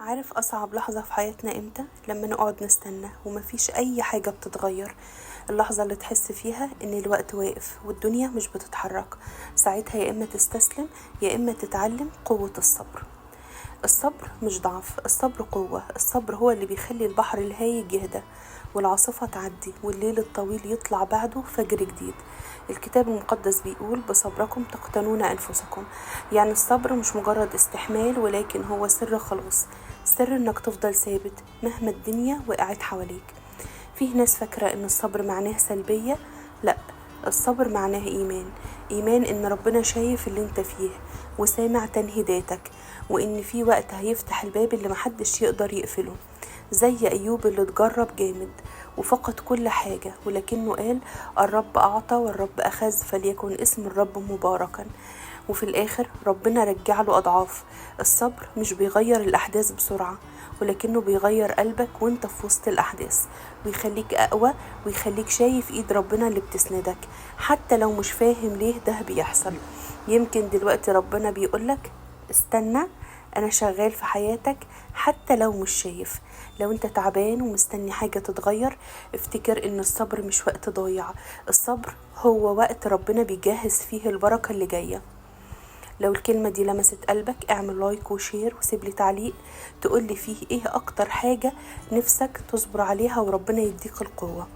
عارف أصعب لحظة في حياتنا إمتى؟ لما نقعد نستنى ومفيش أي حاجة بتتغير. اللحظة اللي تحس فيها إن الوقت واقف والدنيا مش بتتحرك. ساعتها يا إما تستسلم يا إما تتعلم قوة الصبر. الصبر مش ضعف، الصبر قوة. الصبر هو اللي بيخلي البحر الهايج يهدى والعاصفة تعدي والليل الطويل يطلع بعده فجر جديد. الكتاب المقدس بيقول بصبركم تقتنون أنفسكم. يعني الصبر مش مجرد استحمال، ولكن هو سر خلاص، سر انك تفضل ثابت مهما الدنيا وقعت حواليك. فيه ناس فاكرة ان الصبر معناه سلبية. لا، الصبر معناه ايمان ان ربنا شايف اللي انت فيه وسامع تنهيداتك، وان في وقت هيفتح الباب اللي محدش يقدر يقفله. زي ايوب اللي اتجرب جامد وفقد كل حاجة، ولكنه قال الرب اعطى والرب اخذ فليكن اسم الرب مباركا. وفي الاخر ربنا رجع له اضعاف. الصبر مش بيغير الاحداث بسرعة، ولكنه بيغير قلبك وانت في وسط الاحداث، ويخليك اقوى ويخليك شايف ايد ربنا اللي بتسندك حتى لو مش فاهم ليه ده بيحصل. يمكن دلوقتي ربنا بيقولك استنى، انا شغال في حياتك حتى لو مش شايف. لو انت تعبان ومستني حاجة تتغير، افتكر ان الصبر مش وقت ضايع، الصبر هو وقت ربنا بيجهز فيه البركة اللي جاية. لو الكلمة دي لمست قلبك اعمل لايك وشير وسيبلي تعليق تقولي فيه ايه اكتر حاجة نفسك تصبر عليها وربنا يديك القوة.